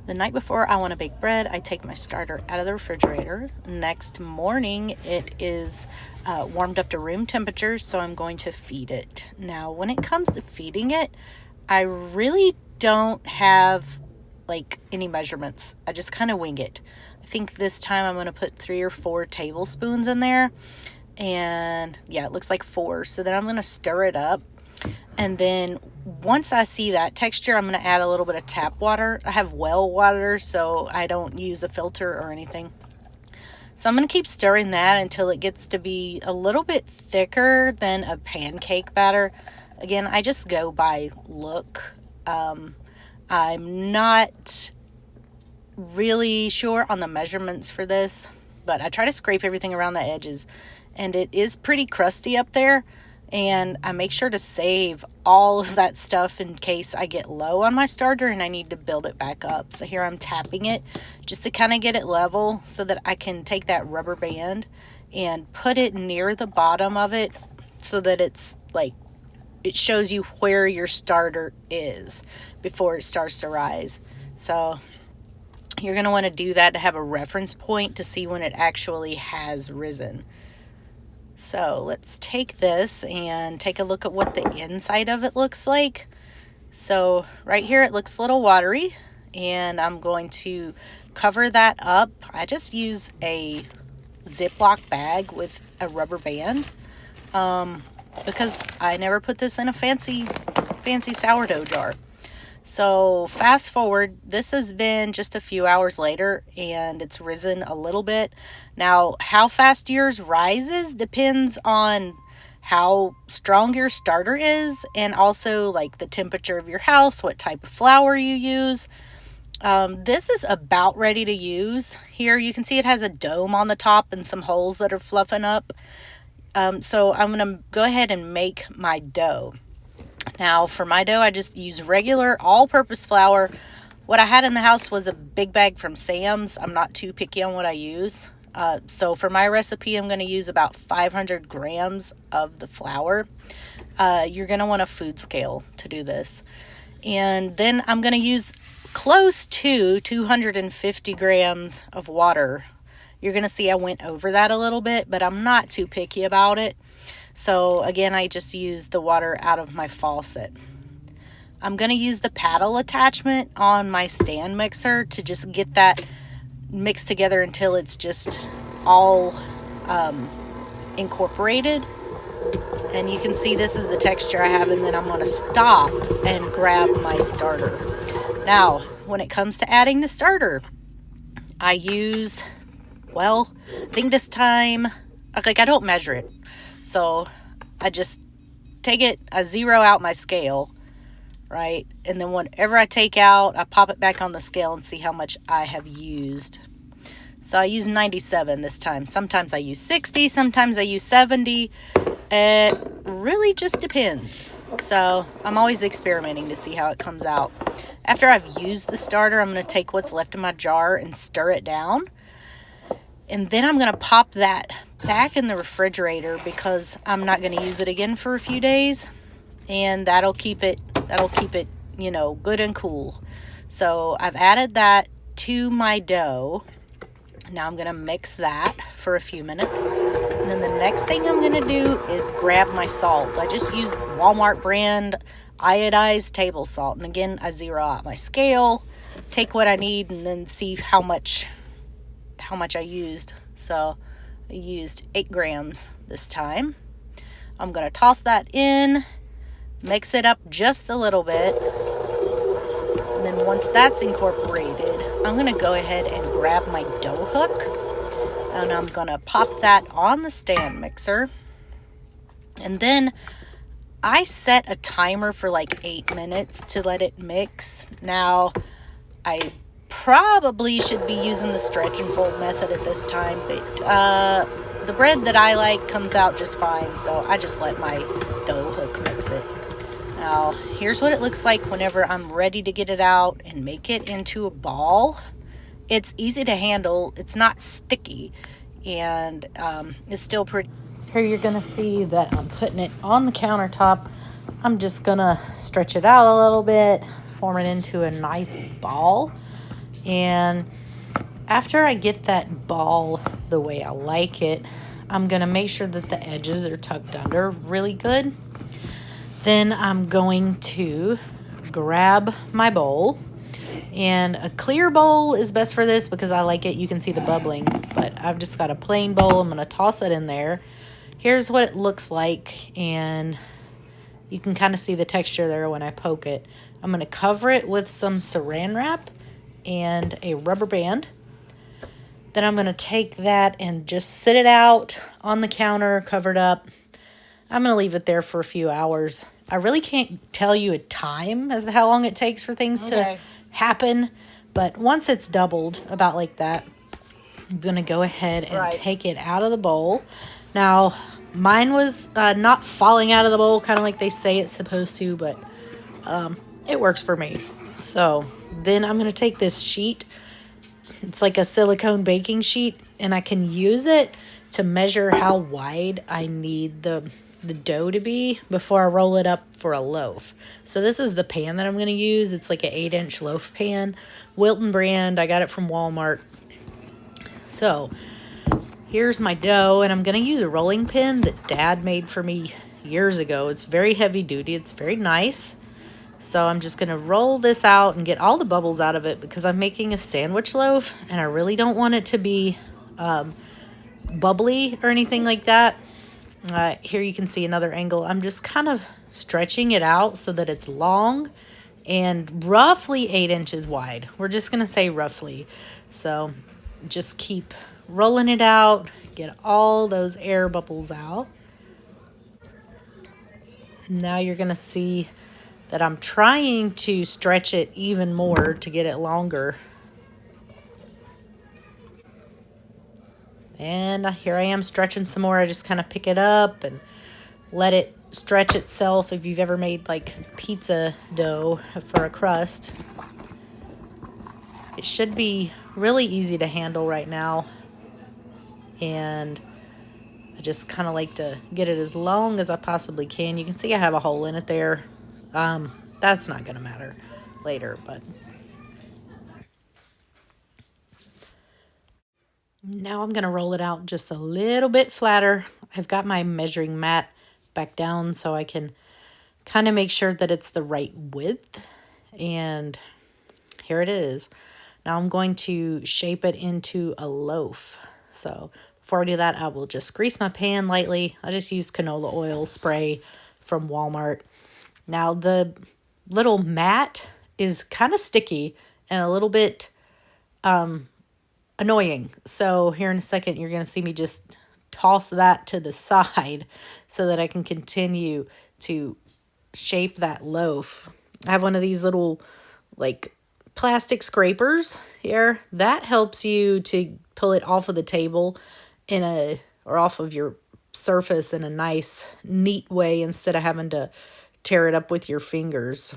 The night before I want to bake bread, I take my starter out of the refrigerator. Next morning, it is warmed up to room temperature, so I'm going to feed it. Now, when it comes to feeding it, I really don't have like any measurements. I just kind of wing it. I think this time I'm going to put 3 or 4 tablespoons in there. And yeah, it looks like 4. So then I'm going to stir it up. And then once I see that texture, I'm going to add a little bit of tap water. I have well water, so I don't use a filter or anything. So I'm going to keep stirring that until it gets to be a little bit thicker than a pancake batter. Again, I just go by look. I'm not really sure on the measurements for this, but I try to scrape everything around the edges. And it is pretty crusty up there. And I make sure to save all of that stuff in case I get low on my starter and I need to build it back up. So here I'm tapping it just to kind of get it level so that I can take that rubber band and put it near the bottom of it so that it's like, it shows you where your starter is before it starts to rise. So you're going to want to do that to have a reference point to see when it actually has risen. So let's take this and take a look at what the inside of it looks like. So right here it looks a little watery, and I'm going to cover that up. I just use a Ziploc bag with a rubber band because I never put this in a fancy sourdough jar. So fast forward, this has been just a few hours later and it's risen a little bit. Now, how fast yours rises depends on how strong your starter is and also like the temperature of your house, what type of flour you use. This is about ready to use. Here you can see it has a dome on the top and some holes that are fluffing up. So I'm going to go ahead and make my dough. Now for my dough, I just use regular all-purpose flour. What I had in the house was a big bag from Sam's. I'm not too picky on what I use. So for my recipe, I'm going to use about 500 grams of the flour. You're going to want a food scale to do this. And then I'm going to use close to 250 grams of water. You're going to see I went over that a little bit, but I'm not too picky about it. So again, I just use the water out of my faucet. I'm going to use the paddle attachment on my stand mixer to just get that mixed together until it's just all incorporated. And you can see this is the texture I have, and then I'm going to stop and grab my starter. Now, when it comes to adding the starter, I use, well, I think this time, like I don't measure it. So I just take it, I zero out my scale, right? And then whatever I take out, I pop it back on the scale and see how much I have used. So I use 97 this time. Sometimes I use 60, sometimes I use 70. It really just depends. So I'm always experimenting to see how it comes out. After I've used the starter, I'm going to take what's left in my jar and stir it down. And then I'm going to pop that back in the refrigerator because I'm not going to use it again for a few days. And that'll keep it, you know, good and cool. So I've added that to my dough. Now I'm going to mix that for a few minutes. And then the next thing I'm going to do is grab my salt. I just use Walmart brand iodized table salt. And again, I zero out my scale, take what I need, and then see how much I used. So I used 8 grams this time. I'm going to toss that in, mix it up just a little bit. And then once that's incorporated, I'm going to go ahead and grab my dough hook. And I'm going to pop that on the stand mixer. And then I set a timer for like 8 minutes to let it mix. Now, I probably should be using the stretch and fold method at this time, but the bread that I like comes out just fine, so I just let my dough hook mix it. Now, here's what it looks like whenever I'm ready to get it out and make it into a ball. It's easy to handle, it's not sticky, and it's still pretty. Here you're going to see that I'm putting it on the countertop. I'm just going to stretch it out a little bit, form it into a nice ball. And after I get that ball the way I like it, I'm going to make sure that the edges are tucked under really good. Then I'm going to grab my bowl. And a clear bowl is best for this because I like it. You can see the bubbling. But I've just got a plain bowl. I'm going to toss it in there. Here's what it looks like. And you can kind of see the texture there when I poke it. I'm going to cover it with some saran wrap and a rubber band. Then I'm going to take that and just sit it out on the counter, covered up. I'm going to leave it there for a few hours. I really can't tell you a time as to how long it takes for things to happen. But once it's doubled, about like that, I'm going to go ahead and take it out of the bowl. Now, mine was not falling out of the bowl, kind of like they say it's supposed to, but it works for me. So then I'm going to take this sheet. It's like a silicone baking sheet, and I can use it to measure how wide I need the dough to be before I roll it up for a loaf. So this is the pan that I'm going to use. It's like an 8-inch loaf pan, Wilton brand. I got it from Walmart. So here's my dough, and I'm going to use a rolling pin that Dad made for me years ago. It's very heavy duty. It's very nice. So I'm just going to roll this out and get all the bubbles out of it because I'm making a sandwich loaf, and I really don't want it to be bubbly or anything like that. Here you can see another angle. I'm just kind of stretching it out so that it's long and roughly 8 inches wide. We're just going to say roughly. So just keep rolling it out, get all those air bubbles out. Now you're going to see that I'm trying to stretch it even more to get it longer. And here I am stretching some more. I just kind of pick it up and let it stretch itself. If you've ever made like pizza dough for a crust, it should be really easy to handle right now. And I just kind of like to get it as long as I possibly can. You can see I have a hole in it there. That's not going to matter later, but now I'm going to roll it out just a little bit flatter. I've got my measuring mat back down so I can kind of make sure that it's the right width. And here it is. Now I'm going to shape it into a loaf. So before I do that, I will just grease my pan lightly. I just used canola oil spray from Walmart. Now the little mat is kind of sticky and a little bit annoying. So here in a second, you're going to see me just toss that to the side so that I can continue to shape that loaf. I have one of these little like plastic scrapers here. That helps you to pull it off of the table or off of your surface in a nice, neat way instead of having to tear it up with your fingers.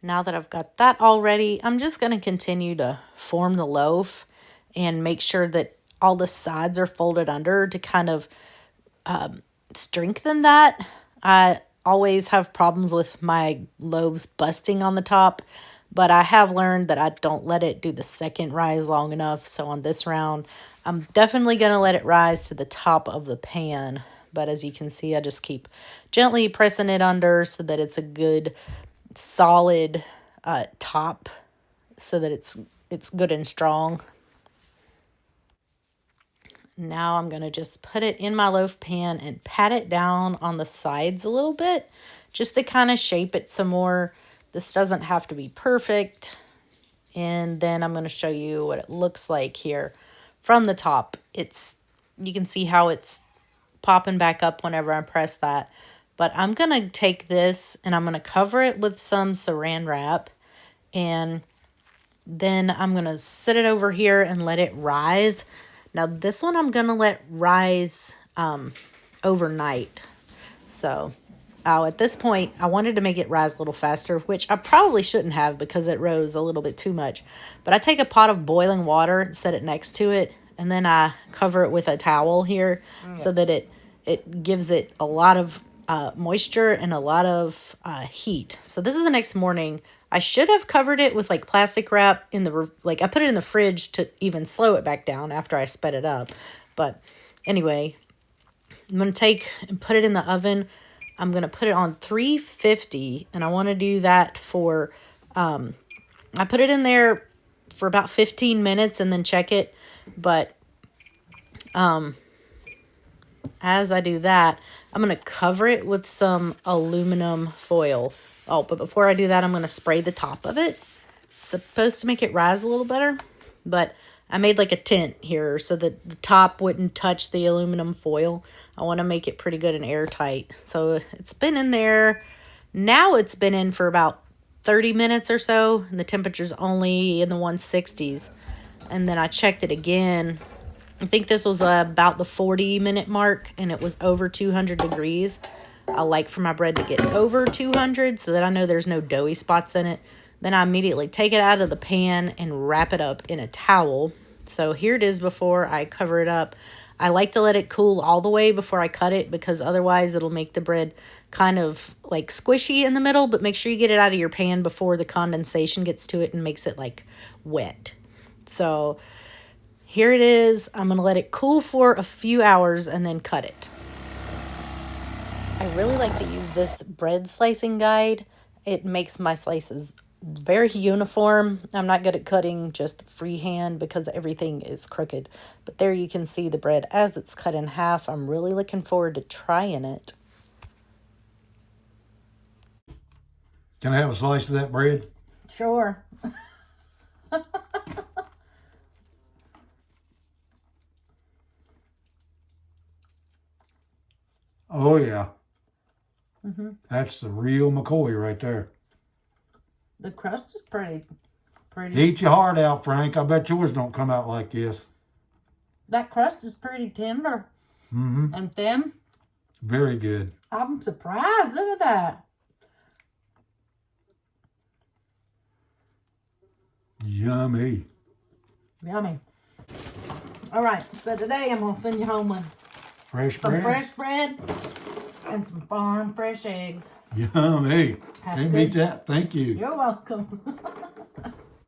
Now that I've got that all ready, I'm just going to continue to form the loaf and make sure that all the sides are folded under to kind of strengthen that. I always have problems with my loaves busting on the top, but I have learned that I don't let it do the second rise long enough. So on this round, I'm definitely going to let it rise to the top of the pan. But as you can see, I just keep gently pressing it under so that it's a good solid top so that it's good and strong. Now I'm going to just put it in my loaf pan and pat it down on the sides a little bit just to kind of shape it some more. This doesn't have to be perfect. And then I'm going to show you what it looks like here from the top. You can see how it's popping back up whenever I press that. But I'm going to take this and I'm going to cover it with some saran wrap. And then I'm going to sit it over here and let it rise. Now this one I'm going to let rise overnight. So at this point, I wanted to make it rise a little faster, which I probably shouldn't have because it rose a little bit too much. But I take a pot of boiling water and set it next to it. And then I cover it with a towel here so that it gives it a lot of moisture and a lot of heat. So this is the next morning. I should have covered it with like plastic wrap in the, like I put it in the fridge to even slow it back down after I sped it up. But anyway, I'm going to take and put it in the oven. I'm going to put it on 350, and I want to do that for, I put it in there for about 15 minutes and then check it. But as I do that, I'm going to cover it with some aluminum foil. Oh, but before I do that, I'm going to spray the top of it. It's supposed to make it rise a little better, but I made like a tent here so that the top wouldn't touch the aluminum foil. I want to make it pretty good and airtight. So it's been in there. Now it's been in for about 30 minutes or so, and the temperature's only in the 160s. And then I checked it again. I think this was about the 40-minute mark, and it was over 200 degrees. I like for my bread to get over 200 so that I know there's no doughy spots in it. Then I immediately take it out of the pan and wrap it up in a towel. So here it is before I cover it up. I like to let it cool all the way before I cut it, because otherwise it'll make the bread kind of like squishy in the middle. But make sure you get it out of your pan before the condensation gets to it and makes it like wet. So here it is. I'm going to let it cool for a few hours and then cut it. I really like to use this bread slicing guide. It makes my slices very uniform. I'm not good at cutting just freehand because everything is crooked. But there you can see the bread as it's cut in half. I'm really looking forward to trying it. Can I have a slice of that bread? Sure. Oh, yeah. That's the real McCoy right there. The crust is pretty. Eat your heart out, Frank. I bet yours don't come out like this. That crust is pretty tender and thin. Very good. I'm surprised. Look at that. Yummy. Yummy. All right, so today I'm going to send you home with some fresh bread and some farm fresh eggs. Yummy. Have Can't good- beat that. Thank you. You're welcome.